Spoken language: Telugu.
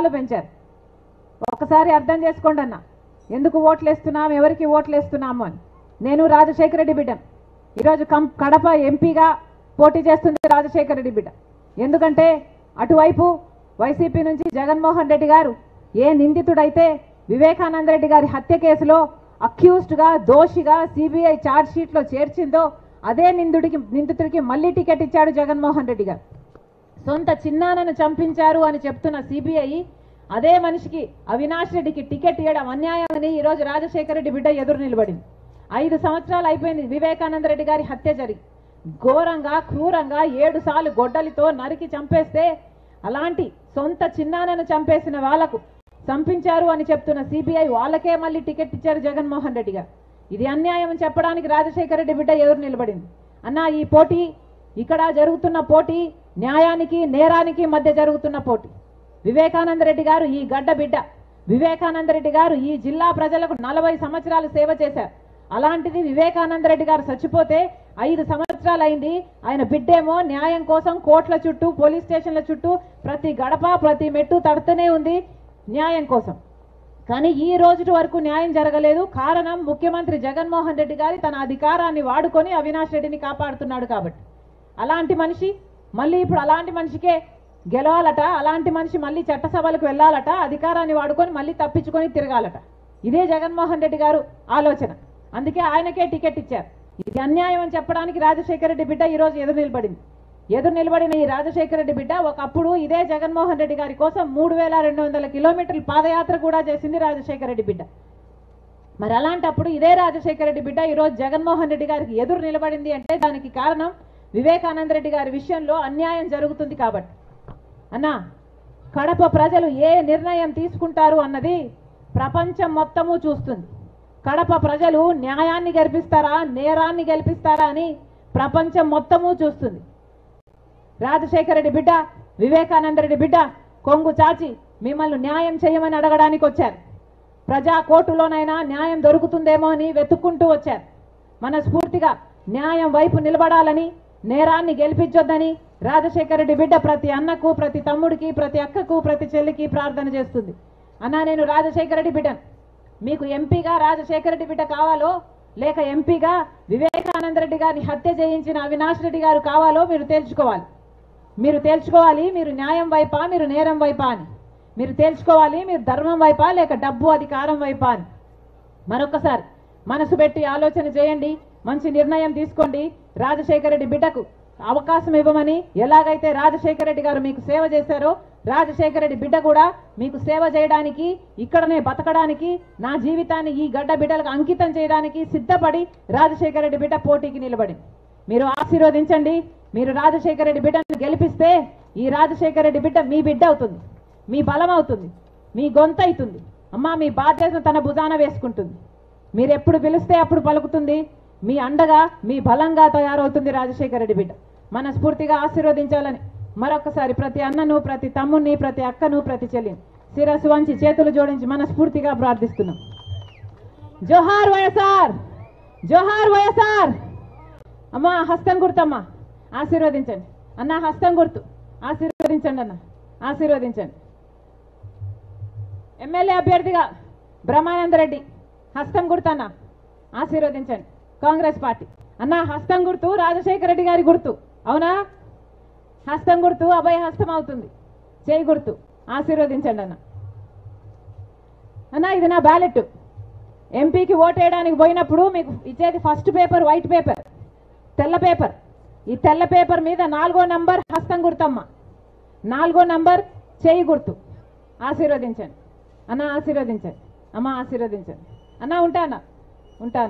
రూపాయలు పెంచారు. ఒక్కసారి అర్థం చేసుకోండి అన్న, ఎందుకు ఓట్లు వేస్తున్నాం, ఎవరికి ఓట్లు వేస్తున్నాము అని. నేను రాజశేఖర రెడ్డి బిడ్డను. ఈరోజు కడప ఎంపీగా పోటీ చేస్తుంది రాజశేఖర రెడ్డి బిడ్డ. ఎందుకంటే అటువైపు వైసీపీ నుంచి జగన్మోహన్ రెడ్డి గారు ఏ నిందితుడైతే వివేకానంద రెడ్డి గారి హత్య కేసులో అక్యూజ్డ్గా దోషిగా సిబిఐ ఛార్జ్ షీట్లో చేర్చిందో అదే నిందితుడికి మళ్ళీ టికెట్ ఇచ్చాడు జగన్మోహన్ రెడ్డి గారు. సొంత చిన్నాన్నను చంపించారు అని చెప్తున్న సిబిఐ అదే మనిషికి అవినాష్ రెడ్డికి టికెట్ ఇవ్వడం అన్యాయమని ఈరోజు రాజశేఖర రెడ్డి బిడ్డ ఎదురు నిలబడింది. 5 సంవత్సరాలు అయిపోయింది వివేకానంద రెడ్డి గారి హత్య జరిగి. ఘోరంగా క్రూరంగా 7 సార్లు గొడ్డలితో నరికి చంపేస్తే అలాంటి సొంత చిన్నాన్నను చంపేసిన వాళ్లకు చంపించారు అని చెప్తున్న సిబిఐ వాళ్ళకే మళ్ళీ టికెట్ ఇచ్చారు జగన్మోహన్ రెడ్డి గారు. ఇది అన్యాయం అని చెప్పడానికి రాజశేఖర రెడ్డి బిడ్డ ఎదురు నిలబడింది. అన్న, ఈ పోటీ ఇక్కడ జరుగుతున్న పోటీ న్యాయానికి నేరానికి మధ్య జరుగుతున్న పోటీ. వివేకానంద రెడ్డి గారు ఈ గడ్డ బిడ్డ. వివేకానంద రెడ్డి గారు ఈ జిల్లా ప్రజలకు 40 సంవత్సరాలు సేవ చేశారు. అలాంటిది వివేకానంద రెడ్డి గారు చచ్చిపోతే 5 సంవత్సరాలు అయింది. ఆయన బిడ్డేమో న్యాయం కోసం కోర్టుల చుట్టూ పోలీస్ స్టేషన్ల చుట్టూ ప్రతి గడప ప్రతి మెట్టు తడుతూనే ఉంది న్యాయం కోసం. కానీ ఈ రోజు వరకు న్యాయం జరగలేదు. కారణం ముఖ్యమంత్రి జగన్మోహన్ రెడ్డి గారి తన అధికారాన్ని వాడుకొని అవినాష్ రెడ్డిని కాపాడుతున్నాడు కాబట్టి. అలాంటి మనిషి మళ్ళీ ఇప్పుడు అలాంటి మనిషికే గెలవాలట, అలాంటి మనిషి మళ్ళీ చట్టసభలకు వెళ్ళాలట, అధికారాన్ని వాడుకొని మళ్ళీ తప్పించుకొని తిరగాలట. ఇదే జగన్మోహన్ రెడ్డి గారు ఆలోచన. అందుకే ఆయనకే టికెట్ ఇచ్చారు. ఇది అన్యాయం అని చెప్పడానికి రాజశేఖర రెడ్డి బిడ్డ ఈరోజు ఎదురు నిలబడిన ఈ రాజశేఖర రెడ్డి బిడ్డ ఒకప్పుడు ఇదే జగన్మోహన్ రెడ్డి గారి కోసం 3200 కిలోమీటర్ల పాదయాత్ర కూడా చేసింది రాజశేఖర రెడ్డి బిడ్డ. మరి అలాంటప్పుడు ఇదే రాజశేఖర రెడ్డి బిడ్డ ఈరోజు జగన్మోహన్ రెడ్డి గారికి ఎదురు నిలబడింది అంటే దానికి కారణం వివేకానంద రెడ్డి గారి విషయంలో అన్యాయం జరుగుతుంది కాబట్టి. అన్నా, కడప ప్రజలు ఏ నిర్ణయం తీసుకుంటారు అన్నది ప్రపంచం మొత్తము చూస్తుంది. కడప ప్రజలు న్యాయాన్ని గెలిపిస్తారా నేరాన్ని గెలిపిస్తారా అని ప్రపంచం మొత్తము చూస్తుంది. రాజశేఖర రెడ్డి బిడ్డ వివేకానంద రెడ్డి బిడ్డ కొంగు చాచి మిమ్మల్ని న్యాయం చేయమని అడగడానికి వచ్చారు. ప్రజా కోర్టులోనైనా న్యాయం దొరుకుతుందేమో అని వెతుక్కుంటూ వచ్చారు. మనస్ఫూర్తిగా న్యాయం వైపు నిలబడాలని, నేరాన్ని గెలిపించొద్దని రాజశేఖర రెడ్డి బిడ్డ ప్రతి అన్నకు ప్రతి తమ్ముడికి ప్రతి అక్కకు ప్రతి చెల్లికి ప్రార్థన చేస్తుంది. అన్నా, నేను రాజశేఖర రెడ్డి బిడ్డను. మీకు ఎంపీగా రాజశేఖర రెడ్డి బిడ్డ కావాలో లేక ఎంపీగా వివేకానంద రెడ్డి గారిని హత్య చేయించిన అవినాష్ రెడ్డి గారు కావాలో మీరు తేల్చుకోవాలి. మీరు న్యాయం వైపా మీరు నేరం వైపా అని మీరు తేల్చుకోవాలి. మీరు ధర్మం వైపా లేక డబ్బు అధికారం వైపా అని మరొకసారి మనసు పెట్టి ఆలోచన చేయండి. మంచి నిర్ణయం తీసుకోండి. రాజశేఖర రెడ్డి బిడ్డకు అవకాశం ఇవ్వమని, ఎలాగైతే రాజశేఖర రెడ్డి గారు మీకు సేవ చేశారో రాజశేఖర రెడ్డి బిడ్డ కూడా మీకు సేవ చేయడానికి, ఇక్కడనే బతకడానికి, నా జీవితాన్ని ఈ గడ్డ బిడ్డలకు అంకితం చేయడానికి సిద్ధపడి రాజశేఖర రెడ్డి బిడ్డ పోటీకి నిలబడి మీరు ఆశీర్వదించండి. మీరు రాజశేఖర రెడ్డి బిడ్డను గెలిపిస్తే ఈ రాజశేఖర రెడ్డి బిడ్డ మీ బిడ్డ అవుతుంది, మీ బలం అవుతుంది, మీ గొంతు అవుతుంది. అమ్మా, మీ బాధ్యతను తన భుజాన వేసుకుంటుంది. మీరు ఎప్పుడు పిలిస్తే అప్పుడు పలుకుతుంది. మీ అండగా మీ బలంగా తయారవుతుంది రాజశేఖర రెడ్డి బిడ్డ. మనస్ఫూర్తిగా ఆశీర్వదించాలని మరొకసారి ప్రతి అన్నను ప్రతి తమ్ముడిని ప్రతి అక్కను ప్రతి చెల్లిని శిరస్సు వంచి చేతులు జోడించి మనస్ఫూర్తిగా ప్రార్థిస్తున్నాం. జోహార్ వైఎస్ఆర్, జోహార్ వైఎస్ఆర్. అమ్మా, హస్తం గుర్తమ్మా, ఆశీర్వదించండి. అన్న, హస్తం గుర్తు ఆశీర్వదించండి. అన్న, ఆశీర్వదించండి. ఎమ్మెల్యే అభ్యర్థిగా బ్రహ్మానంద రెడ్డి హస్తం గుర్తు అన్న, ఆశీర్వదించండి. కాంగ్రెస్ పార్టీ అన్న, హస్తం గుర్తు రాజశేఖర రెడ్డి గారి గుర్తు, అవునా? హస్తం గుర్తు అభయ హస్తం అవుతుంది. చేయి గుర్తు ఆశీర్వదించండి. అన్న, ఇది నా బ్యాలెట్. ఎంపీకి ఓటేయడానికి పోయినప్పుడు మీకు ఇచ్చేది ఫస్ట్ పేపర్ వైట్ పేపర్, తెల్ల పేపర్. ఈ తెల్ల పేపర్ మీద 4వ నంబర్ హస్తం గుర్తమ్మ, 4వ నంబర్ చేయి గుర్తు. ఆశీర్వదించండి అన్న, ఆశీర్వదించండి. అమ్మ, ఆశీర్వదించండి. అన్న, ఉంటా.